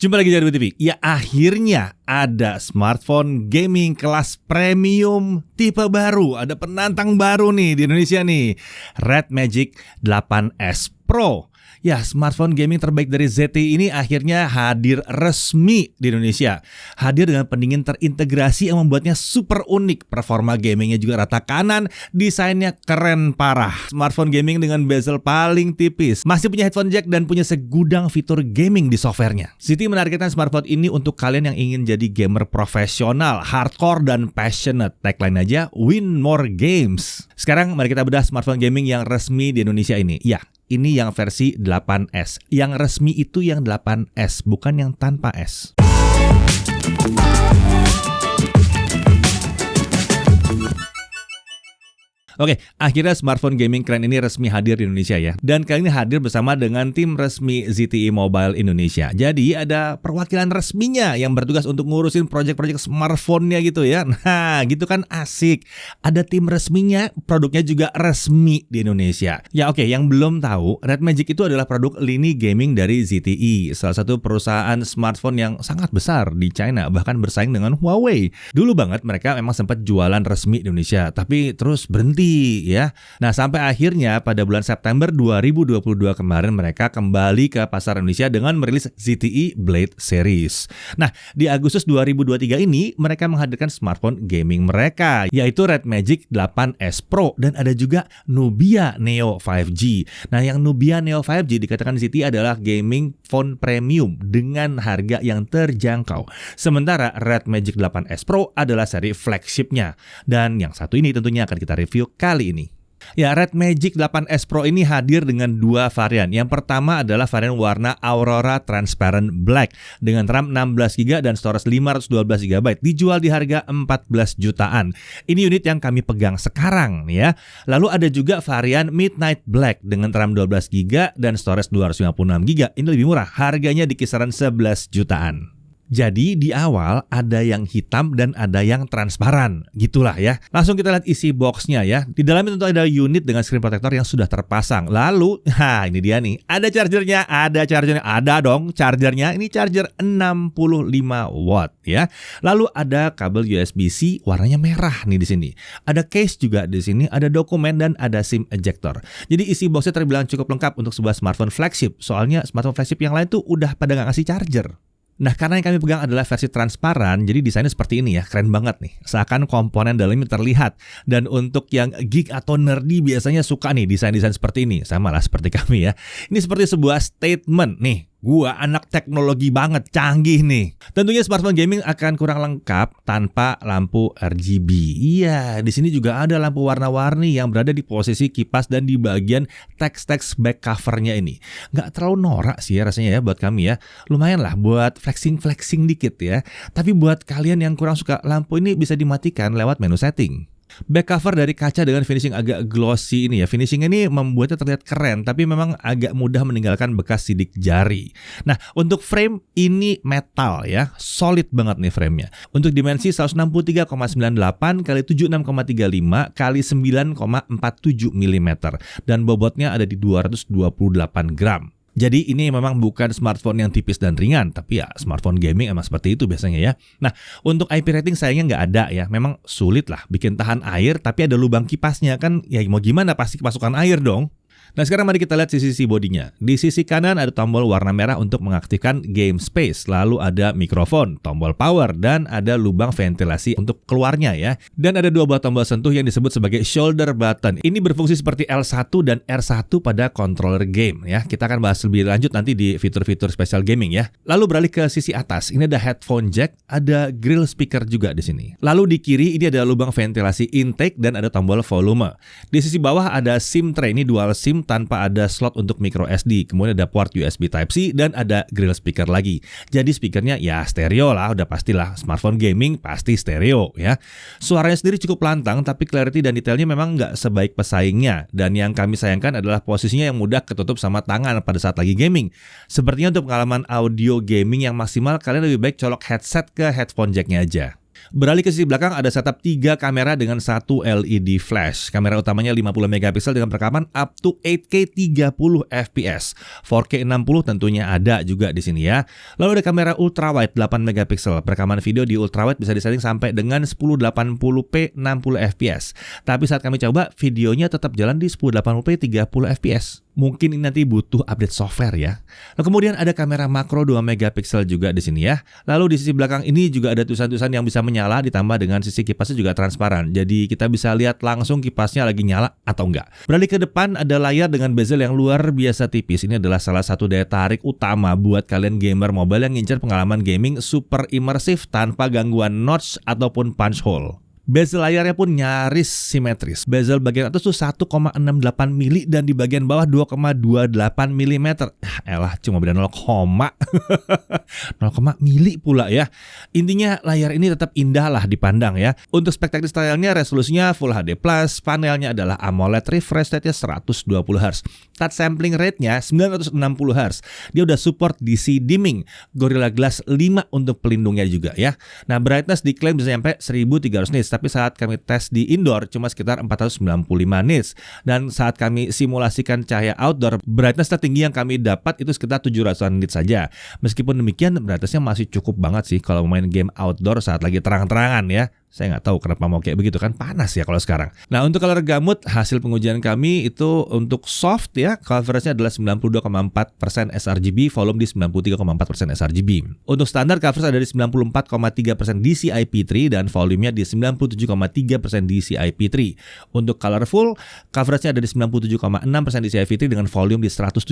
Jumpa lagi di Ardu TV. Ya akhirnya ada smartphone gaming kelas premium tipe baru. Ada penantang baru nih di Indonesia nih. Red Magic 8S Pro. Ya, smartphone gaming terbaik dari ZTE ini akhirnya hadir resmi di Indonesia. Hadir dengan pendingin terintegrasi yang membuatnya super unik. Performa gamingnya juga rata kanan, desainnya keren parah. Smartphone gaming dengan bezel paling tipis. Masih punya headphone jack dan punya segudang fitur gaming di softwarenya. ZTE menargetkan smartphone ini untuk kalian yang ingin jadi gamer profesional, hardcore dan passionate. Tagline aja, win more games. Sekarang mari kita bedah smartphone gaming yang resmi di Indonesia ini. Ya, ini yang versi 8S. Yang resmi itu yang 8S, bukan yang tanpa S. Oke, akhirnya smartphone gaming keren ini resmi hadir di Indonesia ya. Dan kali ini hadir bersama dengan tim resmi ZTE Mobile Indonesia. Jadi ada perwakilan resminya yang bertugas untuk ngurusin proyek-proyek smartphone-nya gitu ya. Nah, gitu kan asik. Ada tim resminya, produknya juga resmi di Indonesia. Ya oke, yang belum tahu, Red Magic itu adalah produk lini gaming dari ZTE. Salah satu perusahaan smartphone yang sangat besar di China, bahkan bersaing dengan Huawei. Dulu banget mereka memang sempat jualan resmi di Indonesia, tapi terus berhenti ya. Nah, sampai akhirnya pada bulan September 2022 kemarin mereka kembali ke pasar Indonesia dengan merilis ZTE Blade Series. Nah, di Agustus 2023 ini mereka menghadirkan smartphone gaming mereka, yaitu Red Magic 8S Pro dan ada juga Nubia Neo 5G. Nah, yang Nubia Neo 5G dikatakan ZTE adalah gaming phone premium dengan harga yang terjangkau. Sementara Red Magic 8S Pro adalah seri flagshipnya. Dan yang satu ini tentunya akan kita review kali ini. Ya, Red Magic 8S Pro ini hadir dengan dua varian. Yang pertama adalah varian warna Aurora Transparent Black dengan RAM 16GB dan storage 512GB, dijual di harga 14 jutaan. Ini unit yang kami pegang sekarang ya. Lalu ada juga varian Midnight Black dengan RAM 12GB dan storage 256GB. Ini lebih murah, harganya di kisaran 11 jutaan. Jadi di awal ada yang hitam dan ada yang transparan, gitulah ya. Langsung kita lihat isi boxnya ya. Di dalamnya tentu ada unit dengan screen protector yang sudah terpasang. Lalu, ini dia nih, ada chargernya, ada dong chargernya. Ini charger 65 watt ya. Lalu ada kabel USB-C warnanya merah nih di sini. Ada case juga di sini, ada dokumen dan ada SIM ejector. Jadi isi boxnya terbilang cukup lengkap untuk sebuah smartphone flagship. Soalnya smartphone flagship yang lain tuh udah pada nggak ngasih charger. Nah, karena yang kami pegang adalah versi transparan, jadi desainnya seperti ini ya, keren banget nih. Seakan komponen dalamnya terlihat. Dan untuk yang geek atau nerdy biasanya suka nih desain-desain seperti ini. Sama lah seperti kami ya. Ini seperti sebuah statement nih. Gua anak teknologi banget, canggih nih. Tentunya smartphone gaming akan kurang lengkap tanpa lampu RGB. Iya, di sini juga ada lampu warna-warni yang berada di posisi kipas dan di bagian teks-teks back covernya ini. Nggak terlalu norak sih ya rasanya ya buat kami ya. Lumayan lah buat flexing-flexing dikit ya. Tapi buat kalian yang kurang suka lampu ini bisa dimatikan lewat menu setting. Back cover dari kaca dengan finishing agak glossy ini ya. Finishingnya ini membuatnya terlihat keren, tapi memang agak mudah meninggalkan bekas sidik jari. Nah, untuk frame ini metal ya, solid banget nih framenya. Untuk dimensi 163,98 x 76,35 x 9,47 mm dan bobotnya ada di 228 gram. Jadi ini memang bukan smartphone yang tipis dan ringan, tapi ya smartphone gaming emang seperti itu biasanya ya. Nah, untuk IP rating sayangnya nggak ada ya. Memang sulit lah bikin tahan air, tapi ada lubang kipasnya kan. Ya mau gimana, pasti kemasukan air dong. Nah, sekarang mari kita lihat sisi bodinya. Di sisi kanan ada tombol warna merah untuk mengaktifkan game space. Lalu ada mikrofon, tombol power, dan ada lubang ventilasi untuk keluarnya ya. Dan ada dua buah tombol sentuh yang disebut sebagai shoulder button. Ini berfungsi seperti L1 dan R1 pada controller game ya. Kita akan bahas lebih lanjut nanti di fitur-fitur special gaming ya. Lalu beralih ke sisi atas. Ini ada headphone jack, ada grill speaker juga di sini. Lalu di kiri ini ada lubang ventilasi intake dan ada tombol volume. Di sisi bawah ada SIM tray, ini dual SIM tanpa ada slot untuk micro SD. Kemudian ada port USB Type-C dan ada grill speaker lagi. Jadi speakernya ya stereo lah, udah pastilah. Smartphone gaming pasti stereo ya. Suaranya sendiri cukup lantang, tapi clarity dan detailnya memang nggak sebaik pesaingnya. Dan yang kami sayangkan adalah posisinya yang mudah ketutup sama tangan pada saat lagi gaming. Sepertinya untuk pengalaman audio gaming yang maksimal, kalian lebih baik colok headset ke headphone jacknya aja. Beralih ke sisi belakang, ada setup 3 kamera dengan 1 LED flash. Kamera utamanya 50 megapiksel dengan rekaman up to 8K 30 fps. 4K 60 tentunya ada juga di sini ya. Lalu ada kamera ultrawide 8 megapiksel. Perekaman video di ultrawide bisa disetting sampai dengan 1080p 60 fps. Tapi saat kami coba, videonya tetap jalan di 1080p 30 fps. Mungkin ini nanti butuh update software ya. Lalu kemudian ada kamera makro 2 megapiksel juga di sini ya. Lalu di sisi belakang ini juga ada tulisan-tulisan yang bisa menyala ditambah dengan sisi kipasnya juga transparan. Jadi kita bisa lihat langsung kipasnya lagi nyala atau enggak. Beralih ke depan ada layar dengan bezel yang luar biasa tipis. Ini adalah salah satu daya tarik utama buat kalian gamer mobile yang ngincer pengalaman gaming super imersif tanpa gangguan notch ataupun punch hole. Bezel layarnya pun nyaris simetris. Bezel bagian atas tuh 1,68 mili dan di bagian bawah 2,28 mm. Elah, cuma beda 0, 0, mili pula ya. Intinya layar ini tetap indah lah dipandang ya. Untuk spek teknis layarnya, resolusinya Full HD+, panelnya adalah AMOLED, refresh rate-nya 120 Hz. Touch sampling rate-nya 960 Hz. Dia udah support DC dimming, Gorilla Glass 5 untuk pelindungnya juga ya. Nah, brightness diklaim bisa sampai 1300 nits. Tapi saat kami tes di indoor cuma sekitar 495 nits. Dan saat kami simulasikan cahaya outdoor, brightness tertinggi yang kami dapat itu sekitar 700 nits saja. Meskipun demikian, brightness-nya masih cukup banget sih kalau main game outdoor saat lagi terang-terangan ya. Saya nggak tahu kenapa mau kayak begitu kan, panas ya kalau sekarang. Nah, untuk color gamut, hasil pengujian kami itu untuk soft ya, coverage-nya adalah 92,4% sRGB, volume di 93,4% sRGB. Untuk standar coverage ada di 94,3% DCI-P3 dan volumenya di 97,3% DCI-P3. Untuk colorful, coverage-nya ada di 97,6% DCI-P3 dengan volume di 117,5%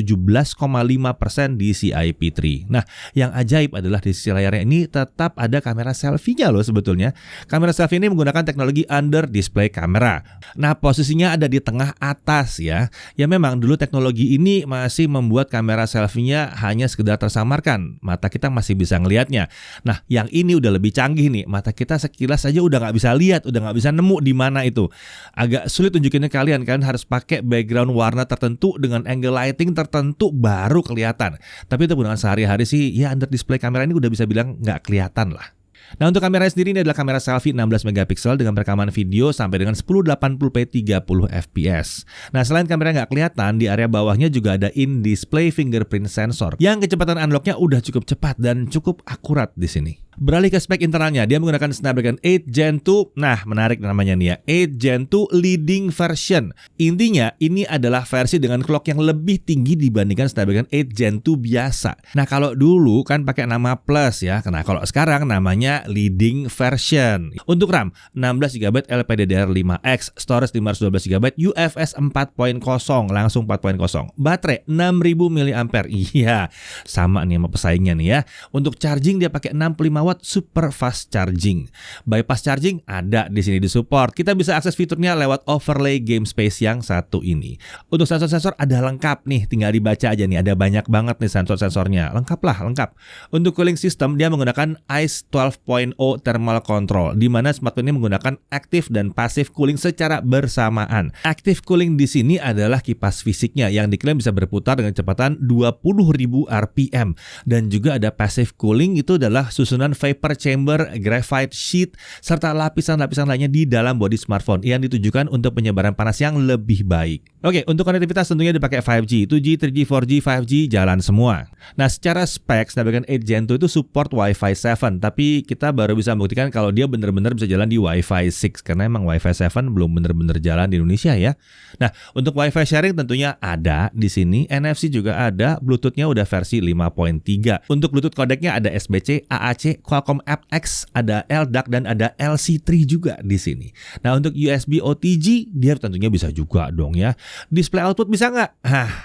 DCI-P3. Nah, yang ajaib adalah di sisi layarnya ini tetap ada kamera selfie-nya loh sebetulnya. Kamera selfie ini menggunakan teknologi under display camera. Nah, posisinya ada di tengah atas ya. Ya memang dulu teknologi ini masih membuat kamera selfie-nya hanya sekedar tersamarkan. Mata kita masih bisa ngelihatnya. Nah, yang ini udah lebih canggih nih. Mata kita sekilas aja udah nggak bisa lihat, udah nggak bisa nemu di mana itu. Agak sulit tunjukinnya kalian kan, harus pakai background warna tertentu dengan angle lighting tertentu baru kelihatan. Tapi itu penggunaan sehari-hari sih, ya under display kamera ini udah bisa bilang nggak kelihatan lah. Nah, untuk kamera sendiri ini adalah kamera selfie 16 megapiksel dengan perekaman video sampai dengan 1080p 30 fps. Nah, selain kamera nggak kelihatan, di area bawahnya juga ada in-display fingerprint sensor yang kecepatan unlocknya udah cukup cepat dan cukup akurat di sini. Beralih ke spek internalnya, dia menggunakan Snapdragon 8 Gen 2. Nah, menarik namanya nih ya, 8 Gen 2 leading version. Intinya, ini adalah versi dengan clock yang lebih tinggi dibandingkan Snapdragon 8 Gen 2 biasa. Nah, kalau dulu kan pakai nama Plus ya. Nah, kalau sekarang namanya leading version. Untuk RAM, 16GB LPDDR5X, storage 512GB, UFS 4.0, langsung 4.0. Baterai 6000 mAh. Iya, sama nih sama pesaingnya nih ya. Untuk charging dia pakai 65 watt super fast charging. Bypass charging ada di sini disupport. Kita bisa akses fiturnya lewat overlay game space yang satu ini. Untuk sensor-sensor ada lengkap nih, tinggal dibaca aja nih. Ada banyak banget nih sensor-sensornya. Lengkap lah, lengkap. Untuk cooling system dia menggunakan ICE 12.0 thermal control, di mana smartphone ini menggunakan active dan passive cooling secara bersamaan. Active cooling di sini adalah kipas fisiknya yang diklaim bisa berputar dengan kecepatan 20.000 rpm, dan juga ada passive cooling, itu adalah susunan vapor chamber, graphite sheet, serta lapisan-lapisan lainnya di dalam bodi smartphone yang ditujukan untuk penyebaran panas yang lebih baik. Oke, untuk konektivitas tentunya dipakai 5G, 2G, 3G, 4G, 5G jalan semua. Nah, secara spek Snapdragon 8 Gen 2 itu support Wi-Fi 7, tapi kita baru bisa membuktikan kalau dia benar-benar bisa jalan di Wi-Fi 6 karena emang Wi-Fi 7 belum benar-benar jalan di Indonesia ya. Nah, untuk Wi-Fi sharing tentunya ada di sini, NFC juga ada, Bluetooth-nya udah versi 5.3. Untuk Bluetooth kodeknya ada SBC, AAC, Qualcomm aptX, ada LDAC dan ada LC3 juga di sini. Nah, untuk USB OTG dia tentunya bisa juga dong ya. Display output bisa nggak?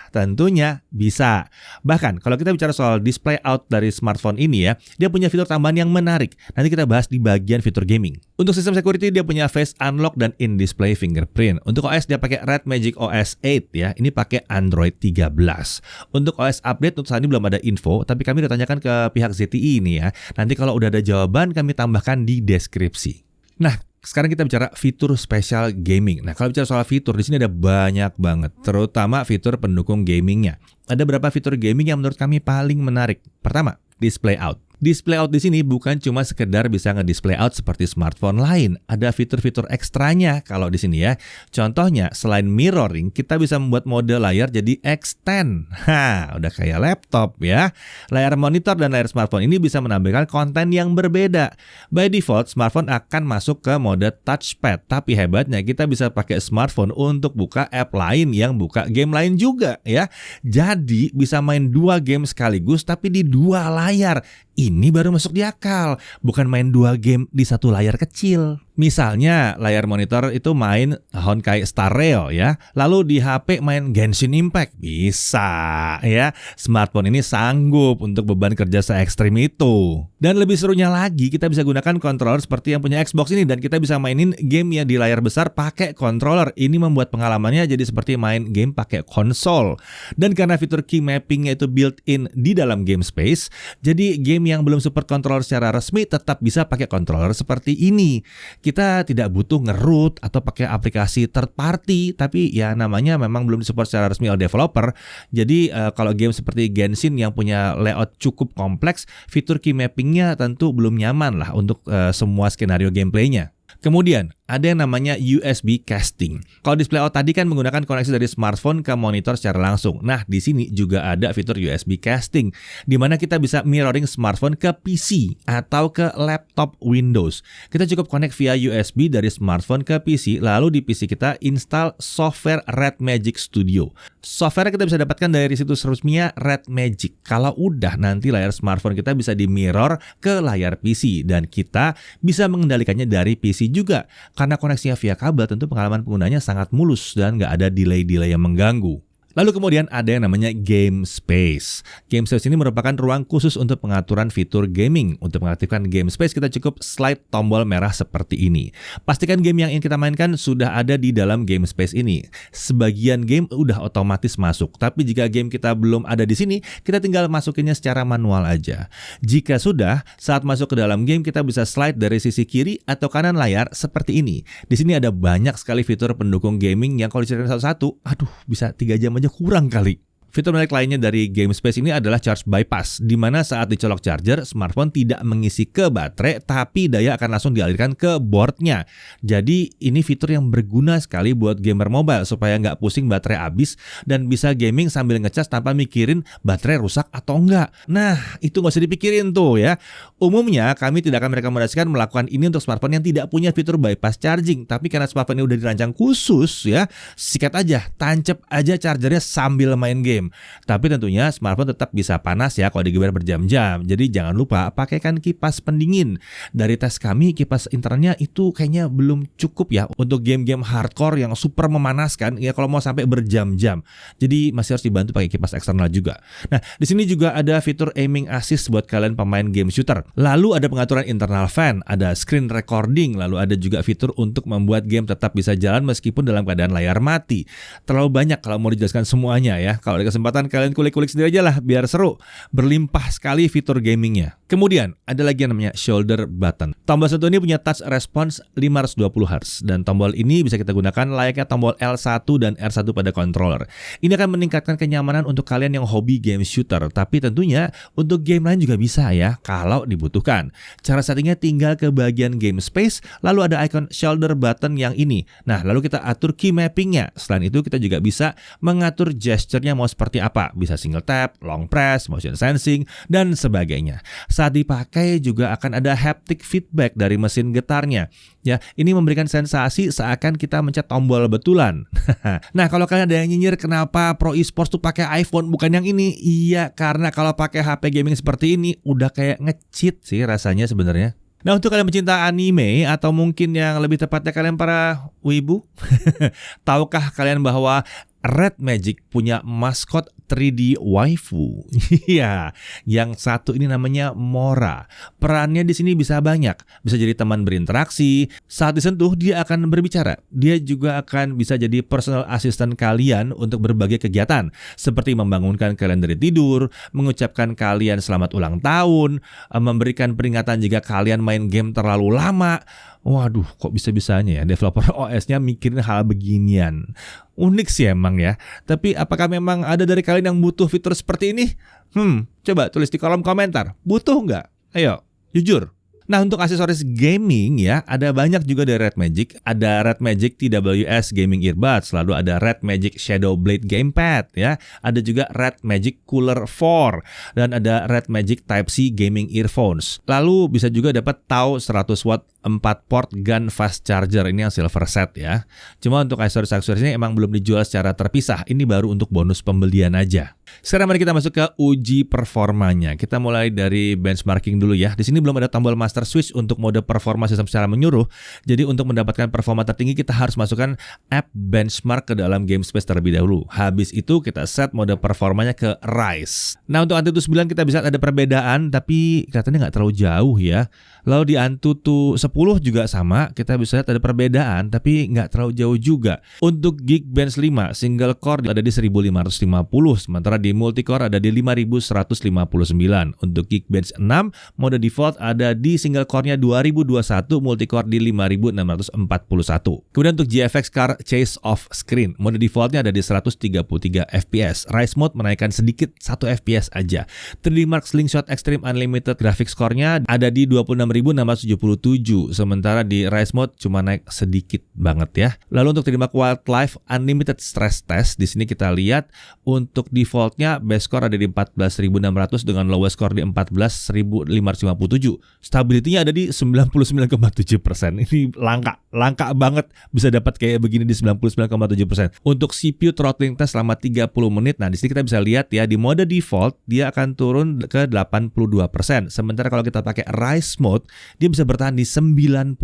Tentunya bisa. Bahkan kalau kita bicara soal display out dari smartphone ini ya, dia punya fitur tambahan yang menarik. Nanti kita bahas di bagian fitur gaming. Untuk sistem security dia punya face unlock dan in-display fingerprint. Untuk OS dia pakai Red Magic OS 8 ya. Ini pakai Android 13. Untuk OS update untuk saat ini belum ada info, tapi kami udah tanyakan ke pihak ZTE ini ya. Nanti kalau udah ada jawaban kami tambahkan di deskripsi. Nah, sekarang kita bicara fitur spesial gaming. Nah, kalau bicara soal fitur, di sini ada banyak banget, terutama fitur pendukung gamingnya. Ada beberapa fitur gaming yang menurut kami paling menarik. Pertama, display out. Display out di sini bukan cuma sekedar bisa nge-display out seperti smartphone lain. Ada fitur-fitur ekstranya kalau di sini ya. Contohnya, selain mirroring, kita bisa membuat mode layar jadi extend. Udah kayak laptop ya. Layar monitor dan layar smartphone ini bisa menampilkan konten yang berbeda. By default, smartphone akan masuk ke mode touchpad. Tapi hebatnya kita bisa pakai smartphone untuk buka app lain yang buka game lain juga ya. Jadi bisa main 2 game sekaligus tapi di 2 layar. Ini baru masuk di akal, bukan main 2 game di satu layar kecil. Misalnya layar monitor itu main Honkai Star Rail ya, lalu di HP main Genshin Impact, bisa ya. Smartphone ini sanggup untuk beban kerja se-ekstrim itu. Dan lebih serunya lagi, kita bisa gunakan controller seperti yang punya Xbox ini dan kita bisa mainin game ya di layar besar pakai controller. Ini membuat pengalamannya jadi seperti main game pakai konsol. Dan karena fitur key mappingnya itu built-in di dalam game space, jadi game yang belum support controller secara resmi tetap bisa pakai controller seperti ini. Kita tidak butuh nge-root atau pakai aplikasi third party, tapi ya namanya memang belum disupport secara resmi oleh developer. Jadi kalau game seperti Genshin yang punya layout cukup kompleks, fitur key mappingnya tentu belum nyaman lah untuk semua skenario gameplaynya. Kemudian ada yang namanya USB casting. Kalau display out tadi kan menggunakan koneksi dari smartphone ke monitor secara langsung. Nah, di sini juga ada fitur USB casting, di mana kita bisa mirroring smartphone ke PC atau ke laptop Windows. Kita cukup connect via USB dari smartphone ke PC, lalu di PC kita install software Red Magic Studio. Software kita bisa dapatkan dari situs resminya Red Magic. Kalau udah, nanti layar smartphone kita bisa di mirror ke layar PC dan kita bisa mengendalikannya dari PC juga. Karena koneksinya via kabel, tentu pengalaman penggunanya sangat mulus dan nggak ada delay-delay yang mengganggu. Lalu kemudian ada yang namanya Game Space. Game Space ini merupakan ruang khusus untuk pengaturan fitur gaming. Untuk mengaktifkan Game Space kita cukup slide tombol merah seperti ini. Pastikan game yang ingin kita mainkan sudah ada di dalam Game Space ini. Sebagian game udah otomatis masuk, tapi jika game kita belum ada di sini, kita tinggal masukinnya secara manual aja. Jika sudah, saat masuk ke dalam game kita bisa slide dari sisi kiri atau kanan layar seperti ini. Di sini ada banyak sekali fitur pendukung gaming yang kalau diceritain satu-satu, bisa 3 jam aja kurang kali. Fitur menarik lainnya dari Game Space ini adalah charge bypass, di mana saat dicolok charger, smartphone tidak mengisi ke baterai, tapi daya akan langsung dialirkan ke boardnya. Jadi ini fitur yang berguna sekali buat gamer mobile, supaya nggak pusing baterai habis, dan bisa gaming sambil ngecas tanpa mikirin baterai rusak atau enggak. Nah, itu nggak usah dipikirin tuh ya. Umumnya, kami tidak akan merekomendasikan melakukan ini untuk smartphone yang tidak punya fitur bypass charging, tapi karena smartphone ini udah dirancang khusus ya, sikat aja, tancap aja chargernya sambil main game. Tapi tentunya smartphone tetap bisa panas ya kalau digeber berjam-jam. Jadi jangan lupa pakaikan kipas pendingin. Dari tes kami, kipas internalnya itu kayaknya belum cukup ya untuk game-game hardcore yang super memanaskan ya kalau mau sampai berjam-jam. Jadi masih harus dibantu pakai kipas eksternal juga. Nah, di sini juga ada fitur aiming assist buat kalian pemain game shooter. Lalu ada pengaturan internal fan, ada screen recording, lalu ada juga fitur untuk membuat game tetap bisa jalan meskipun dalam keadaan layar mati. Terlalu banyak kalau mau dijelaskan semuanya ya. Kalau ada kesempatan kalian kulik-kulik sendiri aja lah biar seru. Berlimpah sekali fitur gamingnya. Kemudian ada lagi yang namanya shoulder button. Tombol satu ini punya touch response 520 Hz dan tombol ini bisa kita gunakan layaknya tombol L1 dan R1 pada controller. Ini akan meningkatkan kenyamanan untuk kalian yang hobi game shooter, tapi tentunya untuk game lain juga bisa ya kalau dibutuhkan. Cara settingnya tinggal ke bagian game space, lalu ada icon shoulder button yang ini. Nah, lalu kita atur key mappingnya. Selain itu kita juga bisa mengatur gesturnya mau seperti apa. Bisa single tap, long press, motion sensing, dan sebagainya. Saat dipakai juga akan ada haptic feedback dari mesin getarnya. Ya, ini memberikan sensasi seakan kita mencet tombol betulan. Nah, kalau kalian ada yang nyinyir kenapa Pro Esports tuh pakai iPhone bukan yang ini? Iya, karena kalau pakai HP gaming seperti ini udah kayak nge-cheat sih rasanya sebenarnya. Nah, untuk kalian pecinta anime atau mungkin yang lebih tepatnya kalian para wibu, tahukah kalian bahwa Red Magic punya maskot 3D waifu? Iya, yang satu ini namanya Mora. Perannya di sini bisa banyak. Bisa jadi teman berinteraksi. Saat disentuh dia akan berbicara. Dia juga akan bisa jadi personal assistant kalian untuk berbagai kegiatan, seperti membangunkan kalian dari tidur, mengucapkan kalian selamat ulang tahun, memberikan peringatan jika kalian main game terlalu lama. Waduh, kok bisa-bisanya ya developer OS-nya mikirin hal beginian. Unik sih emang ya. Tapi apakah memang ada dari kalian yang butuh fitur seperti ini? Coba tulis di kolom komentar. Butuh nggak? Ayo, jujur. Nah, untuk aksesoris gaming ya, ada banyak juga dari Red Magic. Ada Red Magic TWS Gaming Earbuds, lalu ada Red Magic Shadow Blade Gamepad ya. Ada juga Red Magic Cooler 4 dan ada Red Magic Type-C Gaming Earphones. Lalu bisa juga dapat TAO 100 watt 4 port gun fast charger, ini yang silver set ya. Cuma untuk aksesoris-aksesorisnya emang belum dijual secara terpisah. Ini baru untuk bonus pembelian aja. Sekarang mari kita masuk ke uji performanya. Kita mulai dari benchmarking dulu ya. Di sini belum ada tombol master switch untuk mode performa sistem secara menyuruh. Jadi untuk mendapatkan performa tertinggi kita harus masukkan app benchmark ke dalam game space terlebih dahulu. Habis itu kita set mode performanya ke Rise. Nah, untuk Antutu 9 kita bisa ada perbedaan, tapi kelihatannya nggak terlalu jauh ya. Lalu di Antutu 10 juga sama, kita bisa lihat ada perbedaan, tapi nggak terlalu jauh juga. Untuk Geekbench 5 single core ada di 1550, sementara di multicore ada di 5159. Untuk Geekbench 6 mode default ada di single core-nya 2021, multicore di 5641. Kemudian untuk GFX Car Chase Off Screen, mode defaultnya ada di 133 fps. Rise mode menaikkan sedikit 1 fps aja. 3D Mark Slingshot Extreme Unlimited graphics score-nya ada di 26.677, sementara di Rise mode cuma naik sedikit banget ya. Lalu untuk 3D Mark Wildlife Unlimited Stress Test, di sini kita lihat untuk defaultnya base score ada di 14.600 dengan lowest score di 14.557. Stability-nya ada di 99,7%. Ini langka banget bisa dapat kayak begini di 99,7%. Untuk CPU throttling test selama 30 menit. Nah, di sini kita bisa lihat ya, di mode default dia akan turun ke 82%. Sementara kalau kita pakai Rise mode, dia bisa bertahan di 90%.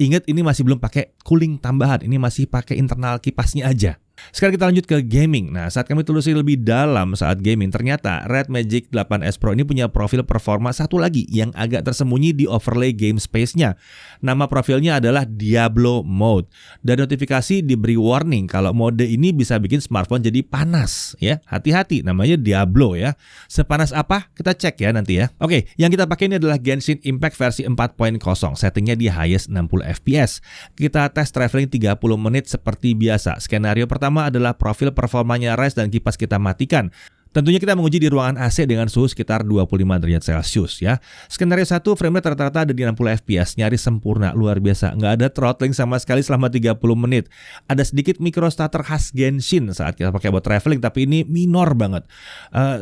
Ingat, ini masih belum pakai cooling tambahan, ini masih pakai internal kipasnya aja. Sekarang kita lanjut ke gaming. Nah, saat kami telusuri lebih dalam saat gaming, ternyata Red Magic 8S Pro ini punya profil performa satu lagi yang agak tersembunyi di overlay game space-nya. Nama profilnya adalah Diablo Mode. Dan notifikasi diberi warning kalau mode ini bisa bikin smartphone jadi panas ya. Hati-hati, namanya Diablo ya. Sepanas apa? Kita cek ya nanti ya. Oke, yang kita pakai ini adalah Genshin Impact versi 4.0. Settingnya di highest 60 fps. Kita tes traveling 30 menit seperti biasa. Skenario pertama adalah profil performanya Rise dan kipas kita matikan. Tentunya kita menguji di ruangan AC dengan suhu sekitar 25 derajat Celcius ya. Skenario 1 frame rate rata-rata ada di 60 fps, nyaris sempurna, luar biasa. Nggak ada throttling sama sekali selama 30 menit. Ada sedikit micro stutter khas Genshin saat kita pakai buat traveling, tapi ini minor banget.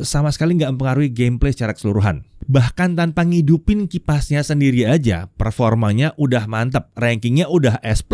Sama sekali nggak mempengaruhi gameplay secara keseluruhan. Bahkan tanpa ngidupin kipasnya sendiri aja, performanya udah mantap, rankingnya udah S+.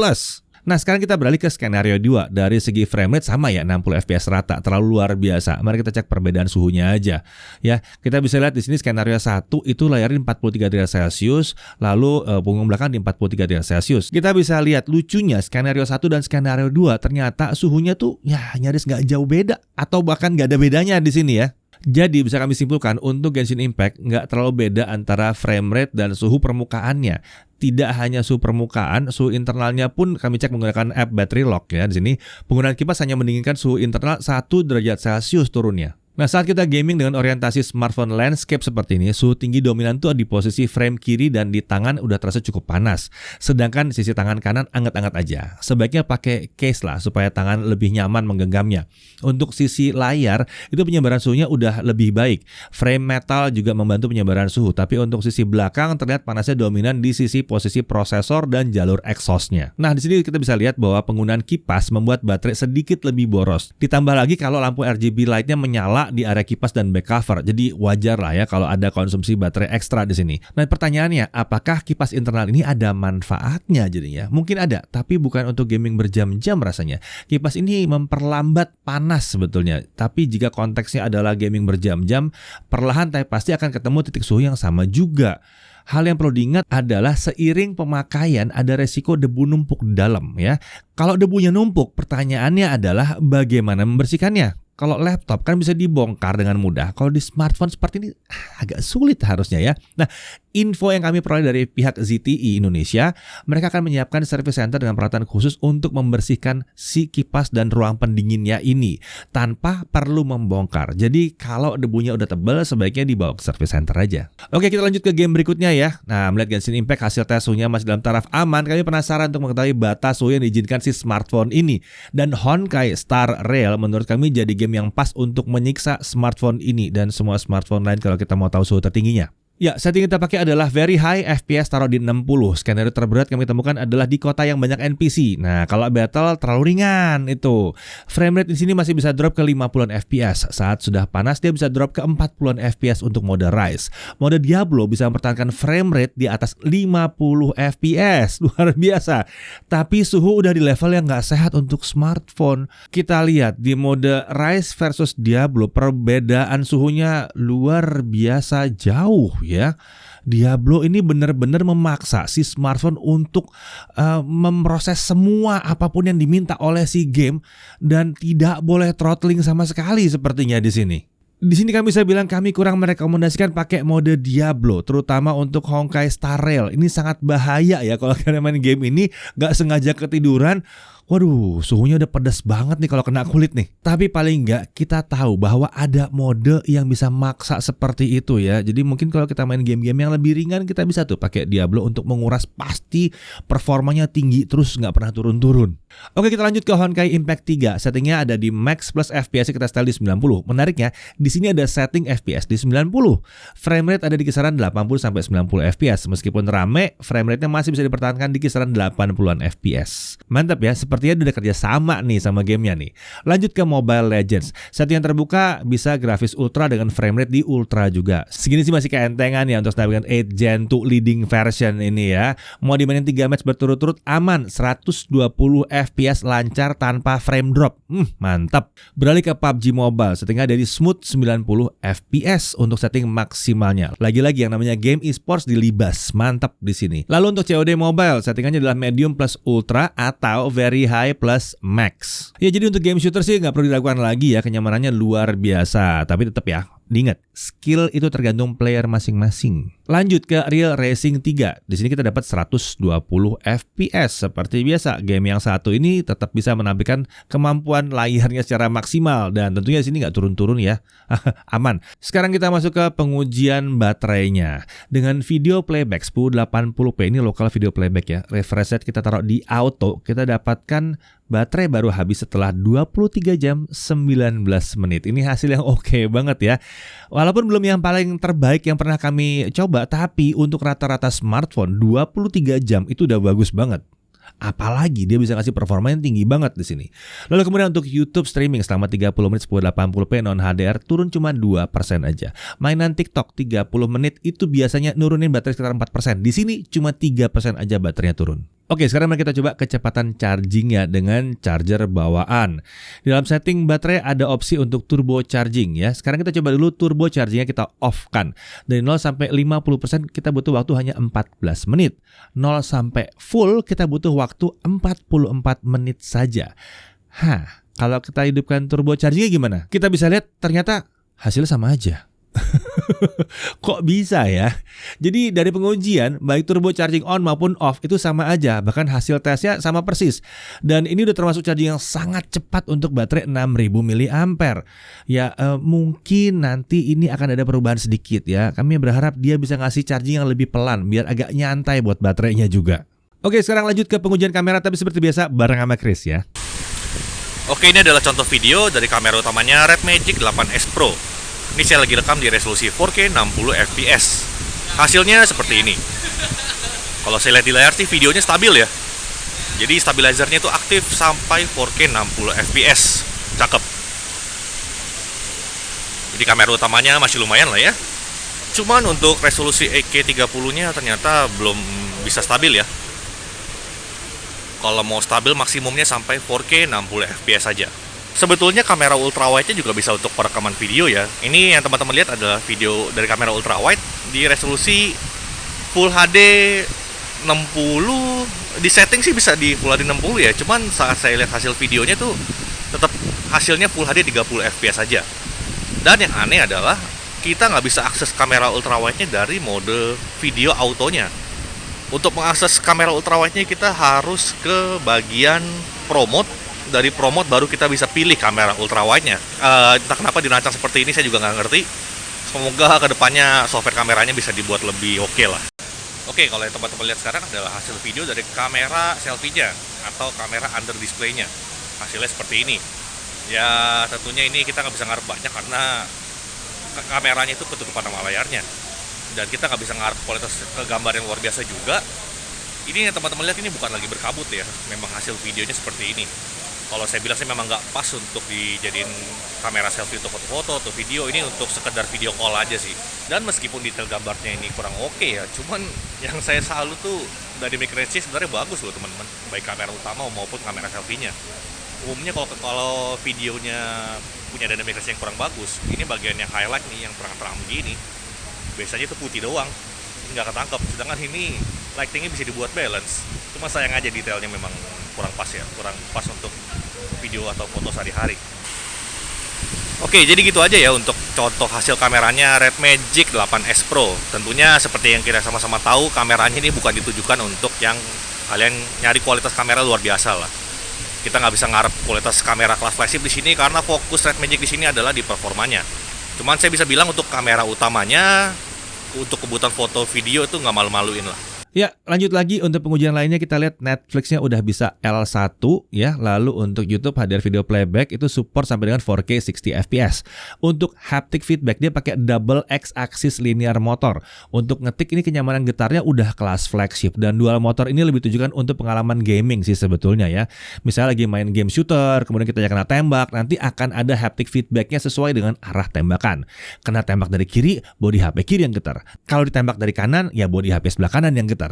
Nah, sekarang kita beralih ke skenario 2. Dari segi frame rate sama ya, 60 fps rata, terlalu luar biasa. Mari kita cek perbedaan suhunya aja. Ya, kita bisa lihat di sini skenario 1 itu layarnya 43 derajat Celcius, lalu punggung belakang di 43 derajat Celcius. Kita bisa lihat lucunya skenario 1 dan skenario 2 ternyata suhunya tuh ya nyaris nggak jauh beda, atau bahkan nggak ada bedanya di sini ya. Jadi bisa kami simpulkan untuk Genshin Impact nggak terlalu beda antara frame rate dan suhu permukaannya. Tidak hanya suhu permukaan, suhu internalnya pun kami cek menggunakan app Battery Lock ya. Di sini penggunaan kipas hanya mendinginkan suhu internal 1 derajat Celcius turunnya. Nah, saat kita gaming dengan orientasi smartphone landscape seperti ini, suhu tinggi dominan tuh di posisi frame kiri dan di tangan udah terasa cukup panas. Sedangkan sisi tangan kanan anget-anget aja. Sebaiknya pakai case lah supaya tangan lebih nyaman menggenggamnya. Untuk sisi layar, itu penyebaran suhunya udah lebih baik. Frame metal juga membantu penyebaran suhu, tapi untuk sisi belakang terlihat panasnya dominan di sisi posisi prosesor dan jalur exhaust-nya. Nah, di sini kita bisa lihat bahwa penggunaan kipas membuat baterai sedikit lebih boros. Ditambah lagi kalau lampu RGB light-nya menyala di area kipas dan back cover. Jadi wajar lah ya kalau ada konsumsi baterai ekstra di sini. Nah, pertanyaannya, apakah kipas internal ini ada manfaatnya jadinya? Mungkin ada, tapi bukan untuk gaming berjam-jam rasanya. Kipas ini memperlambat panas sebetulnya. Tapi jika konteksnya adalah gaming berjam-jam, perlahan tapi pasti akan ketemu titik suhu yang sama juga. Hal yang perlu diingat adalah seiring pemakaian ada resiko debu numpuk dalam ya. Kalau debunya numpuk, pertanyaannya adalah bagaimana membersihkannya? Kalau laptop kan bisa dibongkar dengan mudah. Kalau di smartphone seperti ini agak sulit harusnya ya. Nah, info yang kami peroleh dari pihak ZTE Indonesia, mereka akan menyiapkan service center dengan peralatan khusus untuk membersihkan si kipas dan ruang pendinginnya ini tanpa perlu membongkar. Jadi kalau debunya udah tebal, sebaiknya dibawa ke service center aja. Oke, kita lanjut ke game berikutnya ya. Nah, melihat Genshin Impact hasil tes suhunya masih dalam taraf aman, kami penasaran untuk mengetahui batas suhu yang diizinkan si smartphone ini. Dan Honkai Star Rail menurut kami jadi game yang pas untuk menyiksa smartphone ini dan semua smartphone lain kalau kita mau tahu suhu tertingginya. Ya, setting kita pakai adalah very high FPS taruh di 60. Skenario terberat kami temukan adalah di kota yang banyak NPC. Nah, kalau battle terlalu ringan itu. Frame rate di sini masih bisa drop ke 50-an FPS. Saat sudah panas dia bisa drop ke 40-an FPS untuk mode Rise. Mode Diablo bisa mempertahankan frame rate di atas 50 FPS. Luar biasa. Tapi suhu udah di level yang nggak sehat untuk smartphone. Kita lihat di mode Rise versus Diablo, perbedaan suhunya luar biasa jauh ya. Diablo ini benar-benar memaksa si smartphone untuk memproses semua apapun yang diminta oleh si game dan tidak boleh throttling sama sekali sepertinya di sini. Di sini kami bisa bilang kami kurang merekomendasikan pakai mode Diablo, terutama untuk Honkai Star Rail. Ini sangat bahaya ya kalau kalian main game ini nggak sengaja ketiduran. Waduh, suhunya udah pedas banget nih kalau kena kulit nih. Tapi paling nggak kita tahu bahwa ada mode yang bisa maksa seperti itu ya. Jadi mungkin kalau kita main game-game yang lebih ringan, kita bisa tuh pakai Diablo untuk menguras, pasti performanya tinggi terus nggak pernah turun-turun. Oke, kita lanjut ke Honkai Impact 3. Settingnya ada di max plus FPS kita setel di 90. Menariknya, di sini ada setting FPS di 90. Frame rate ada di kisaran 80-90 FPS. Meskipun rame, frame rate-nya masih bisa dipertahankan di kisaran 80-an FPS. Mantap ya, sepertinya udah kerja sama nih sama gamenya nih. Lanjut ke Mobile Legends. Setting yang terbuka bisa grafis ultra dengan frame rate di ultra juga. Segini sih masih keentengan ya untuk Snapdragon 8 Gen 2 leading version ini ya. Mau dimainin 3 match berturut-turut aman, 120 FPS lancar tanpa frame drop. Mantap. Beralih ke PUBG Mobile, settingnya ada di smooth 90 FPS untuk setting maksimalnya. Lagi-lagi yang namanya game esports dilibas. Mantap di sini. Lalu untuk COD Mobile, settingannya adalah medium plus ultra atau very high plus max. Ya, jadi untuk game shooter sih nggak perlu dilakukan lagi ya, kenyamanannya luar biasa. Tapi tetap ya, diingat, skill itu tergantung player masing-masing. Lanjut ke Real Racing 3. Di sini kita dapat 120 FPS. Seperti biasa, game yang satu ini tetap bisa menampilkan kemampuan layarnya secara maksimal dan tentunya di sini nggak turun-turun ya. Aman. Sekarang kita masuk ke pengujian baterainya. Dengan video playback 1080p, ini lokal video playback ya. Refresh rate kita taruh di auto, kita dapatkan baterai baru habis setelah 23 jam 19 menit. Ini hasil yang oke banget ya. Walaupun belum yang paling terbaik yang pernah kami coba, tapi untuk rata-rata smartphone 23 jam itu udah bagus banget. Apalagi dia bisa ngasih performa yang tinggi banget di sini. Lalu kemudian untuk YouTube streaming selama 30 menit 1080p non HDR turun cuma 2% aja. Mainan TikTok 30 menit itu biasanya nurunin baterai sekitar 4%. Di sini cuma 3% aja baterainya turun. Oke, sekarang mari kita coba kecepatan chargingnya dengan charger bawaan. Di dalam setting baterai ada opsi untuk turbo charging ya. Sekarang kita coba dulu turbo chargingnya kita off kan. Dari 0 sampai 50% kita butuh waktu hanya 14 menit. 0 sampai full kita butuh waktu 44 menit saja. Kalau kita hidupkan turbo chargingnya gimana? Kita bisa lihat ternyata hasilnya sama aja. Kok bisa ya? Jadi dari pengujian baik turbo charging on maupun off itu sama aja, bahkan hasil tesnya sama persis. Dan ini udah termasuk charging yang sangat cepat untuk baterai 6000 mAh. Ya mungkin nanti ini akan ada perubahan sedikit ya. Kami berharap dia bisa ngasih charging yang lebih pelan biar agak nyantai buat baterainya juga. Oke, sekarang lanjut ke pengujian kamera, tapi seperti biasa bareng sama Chris ya. Oke, ini adalah contoh video dari kamera utamanya Red Magic 8S Pro. Ini saya lagi rekam di resolusi 4K 60 fps. Hasilnya seperti ini. Kalau saya lihat di layar sih videonya stabil ya. Jadi stabilizernya itu aktif sampai 4K 60 fps. Cakep. Jadi kamera utamanya masih lumayan lah ya. Cuman untuk resolusi 8K 30-nya ternyata belum bisa stabil ya. Kalau mau stabil maksimumnya sampai 4K 60 fps saja. Sebetulnya kamera ultrawide-nya juga bisa untuk perekaman video ya. Ini yang teman-teman lihat adalah video dari kamera ultrawide di resolusi Full HD 60. Di setting sih bisa di Full HD 60 ya. Cuman saat saya lihat hasil videonya tuh tetap hasilnya Full HD 30 fps saja. Dan yang aneh adalah kita nggak bisa akses kamera ultrawide-nya dari mode video autonya. Untuk mengakses kamera ultrawide-nya kita harus ke bagian promote. Dari promote baru kita bisa pilih kamera ultrawide-nya. Entah kenapa dirancang seperti ini, saya juga nggak ngerti. Semoga kedepannya software kameranya bisa dibuat lebih oke lah. Oke, kalau yang teman-teman lihat sekarang adalah hasil video dari kamera selfie-nya atau kamera under display-nya. Hasilnya seperti ini. Ya tentunya ini kita nggak bisa ngarep banyak karena kameranya itu ketutupan sama layarnya. dan kita nggak bisa ngarep kualitas gambar yang luar biasa juga. Ini yang teman-teman lihat ini bukan lagi berkabut ya, memang hasil videonya seperti ini. Kalau saya bilang sih memang nggak pas untuk dijadiin kamera selfie untuk foto-foto atau video, ini untuk sekedar video call aja sih. Dan meskipun detail gambarnya ini kurang oke ya, cuman yang saya salut tuh dynamic range sebenarnya bagus loh teman-teman, baik kamera utama maupun kamera selfie-nya. Umumnya kalau videonya punya dynamic range yang kurang bagus, ini bagian yang highlight nih yang terang-terang begini, biasanya itu putih doang, nggak ketangkep. Sedangkan ini lightingnya bisa dibuat balance, cuma sayang aja detailnya memang kurang pas ya, kurang pas untuk video atau foto sehari-hari. Oke, jadi gitu aja ya untuk contoh hasil kameranya Red Magic 8S Pro. Tentunya seperti yang kita sama-sama tahu, kameranya ini bukan ditujukan untuk yang kalian nyari kualitas kamera luar biasa lah. Kita nggak bisa ngarep kualitas kamera kelas flagship di sini karena fokus Red Magic di sini adalah di performanya. Cuman saya bisa bilang untuk kamera utamanya, untuk kebutuhan foto video itu nggak malu-maluin lah. Ya, lanjut lagi untuk pengujian lainnya kita lihat Netflix-nya udah bisa L1 ya. Lalu untuk YouTube HDR video playback itu support sampai dengan 4K 60 fps. Untuk haptic feedback dia pakai double X-axis linear motor. Untuk ngetik ini kenyamanan getarnya udah kelas flagship, dan dual motor ini lebih tujukan untuk pengalaman gaming sih sebetulnya ya. Misalnya lagi main game shooter, kemudian kita kena tembak, nanti akan ada haptic feedbacknya sesuai dengan arah tembakan. Kena tembak dari kiri, bodi HP kiri yang getar. Kalau ditembak dari kanan, ya bodi HP sebelah kanan yang getar.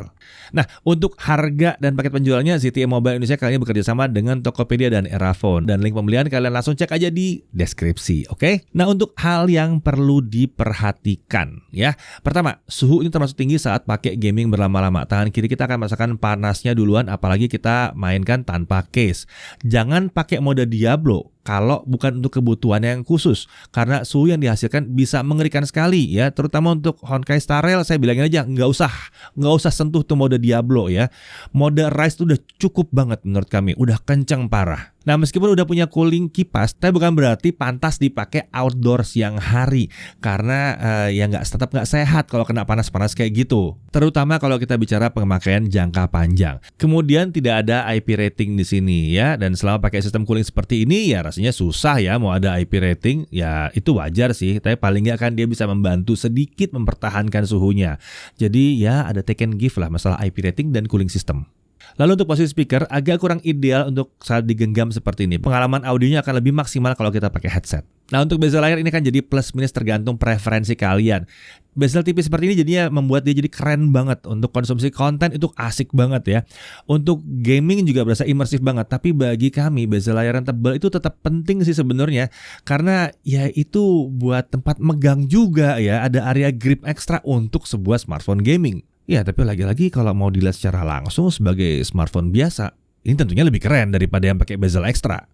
Nah, untuk harga dan paket penjualnya, ZTE Mobile Indonesia kali ini bekerja sama dengan Tokopedia dan Erafone. Dan link pembelian kalian langsung cek aja di deskripsi, oke? Nah, untuk hal yang perlu diperhatikan ya. Pertama, suhu ini termasuk tinggi saat pakai gaming berlama-lama. Tangan kiri kita akan merasakan panasnya duluan, apalagi kita mainkan tanpa case. Jangan pakai mode Diablo kalau bukan untuk kebutuhan yang khusus, karena suhu yang dihasilkan bisa mengerikan sekali ya, terutama untuk Honkai Star Rail. Saya bilangin aja nggak usah sentuh tuh mode Diablo ya. Mode Rise tuh udah cukup banget menurut kami, udah kencang parah. Nah, meskipun udah punya cooling kipas, tapi bukan berarti pantas dipakai outdoor siang hari, karena ya tetap nggak sehat kalau kena panas-panas kayak gitu. Terutama kalau kita bicara pemakaian jangka panjang. Kemudian tidak ada IP rating di sini ya, dan selama pakai sistem cooling seperti ini ya rasanya susah ya mau ada IP rating. Ya itu wajar sih, tapi paling nggak kan dia bisa membantu sedikit mempertahankan suhunya. Jadi ya ada take and give lah masalah IP rating dan cooling system. Lalu untuk posisi speaker agak kurang ideal untuk saat digenggam seperti ini. Pengalaman audionya akan lebih maksimal kalau kita pakai headset. Nah, untuk bezel layar ini kan jadi plus minus tergantung preferensi kalian. Bezel tipis seperti ini jadinya membuat dia jadi keren banget. Untuk konsumsi konten itu asik banget ya. Untuk gaming juga berasa imersif banget. Tapi bagi kami bezel layar yang tebal itu tetap penting sih sebenarnya. Karena ya itu buat tempat megang juga ya. Ada area grip ekstra untuk sebuah smartphone gaming. Ya, tapi lagi-lagi kalau mau dilihat secara langsung sebagai smartphone biasa, ini tentunya lebih keren daripada yang pakai bezel ekstra.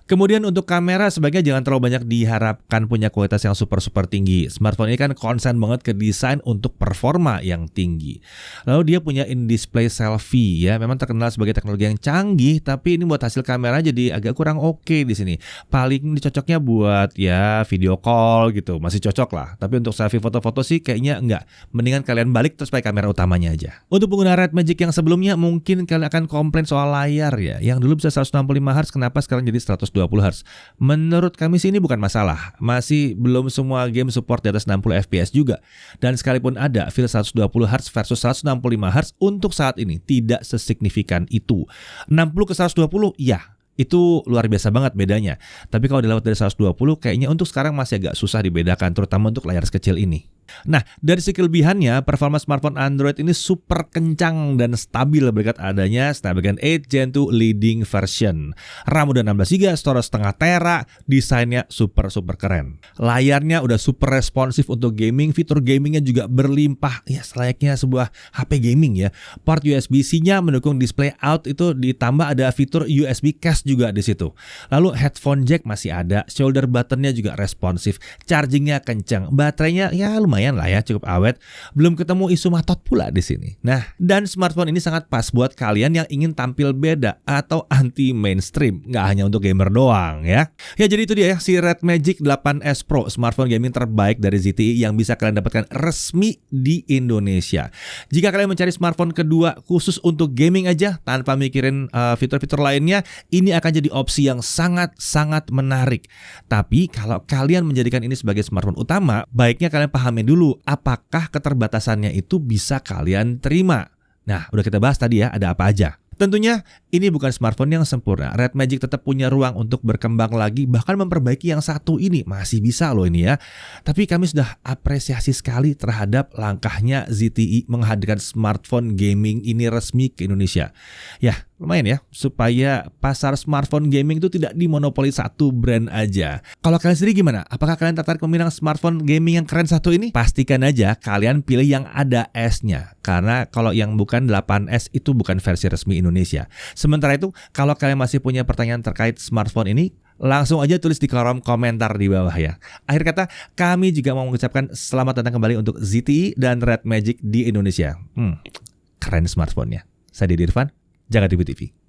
Kemudian untuk kamera sebaiknya jangan terlalu banyak diharapkan punya kualitas yang super tinggi. Smartphone ini kan konsen banget ke desain untuk performa yang tinggi. Lalu dia punya in-display selfie ya, memang terkenal sebagai teknologi yang canggih, tapi ini buat hasil kamera jadi agak kurang oke di sini. Paling cocoknya buat ya video call gitu, masih cocok lah. Tapi untuk selfie foto-foto sih kayaknya enggak. Mendingan kalian balik terus pakai kamera utamanya aja. Untuk pengguna Red Magic yang sebelumnya mungkin kalian akan komplain soal layar ya. Yang dulu bisa 165 Hz, kenapa sekarang jadi 120 Hz. Menurut kami sih ini bukan masalah. Masih belum semua game support di atas 60 fps juga. Dan sekalipun ada feel 120 Hz versus 165 Hz untuk saat ini tidak sesignifikan itu. 60 ke 120 ya, itu luar biasa banget bedanya. Tapi kalau dilewat dari 120 kayaknya untuk sekarang masih agak susah dibedakan, terutama untuk layar sekecil ini. Nah, dari segi kelebihannya, performa smartphone Android ini super kencang dan stabil berkat adanya Snapdragon 8 Gen 2 leading version. RAM udah 16GB, storage setengah tera, desainnya super keren. Layarnya udah super responsif untuk gaming, fitur gamingnya juga berlimpah, ya selayaknya sebuah HP gaming ya. Port USB-C-nya mendukung display out, itu ditambah ada fitur USB case juga di situ. Lalu headphone jack masih ada, shoulder buttonnya juga responsif, chargingnya kencang, baterainya ya lumayan lah ya, cukup awet. Belum ketemu isu matot pula di sini. Nah, dan smartphone ini sangat pas buat kalian yang ingin tampil beda atau anti mainstream, nggak hanya untuk gamer doang ya. Ya jadi itu dia ya, si Red Magic 8S Pro, smartphone gaming terbaik dari ZTE yang bisa kalian dapatkan resmi di Indonesia. Jika kalian mencari smartphone kedua khusus untuk gaming aja tanpa mikirin fitur-fitur lainnya, ini ini akan jadi opsi yang sangat-sangat menarik. Tapi kalau kalian menjadikan ini sebagai smartphone utama, baiknya kalian pahami dulu apakah keterbatasannya itu bisa kalian terima. Nah, udah kita bahas tadi ya, ada apa aja. Tentunya ini bukan smartphone yang sempurna. Red Magic tetap punya ruang untuk berkembang lagi, bahkan memperbaiki yang satu ini. Masih bisa loh ini ya. Tapi kami sudah apresiasi sekali terhadap langkahnya ZTE menghadirkan smartphone gaming ini resmi ke Indonesia. Ya, lumayan ya, supaya pasar smartphone gaming itu tidak dimonopoli satu brand aja. Kalau kalian sendiri gimana? Apakah kalian tertarik meminang smartphone gaming yang keren satu ini? Pastikan aja kalian pilih yang ada S-nya. Karena kalau yang bukan 8S itu bukan versi resmi Indonesia. Sementara itu, kalau kalian masih punya pertanyaan terkait smartphone ini, langsung aja tulis di kolom komentar di bawah ya. Akhir kata, kami juga mau mengucapkan selamat datang kembali untuk ZTE dan Red Magic di Indonesia. Keren smartphone-nya. Saya Didi Irfan, Jaga TV TV.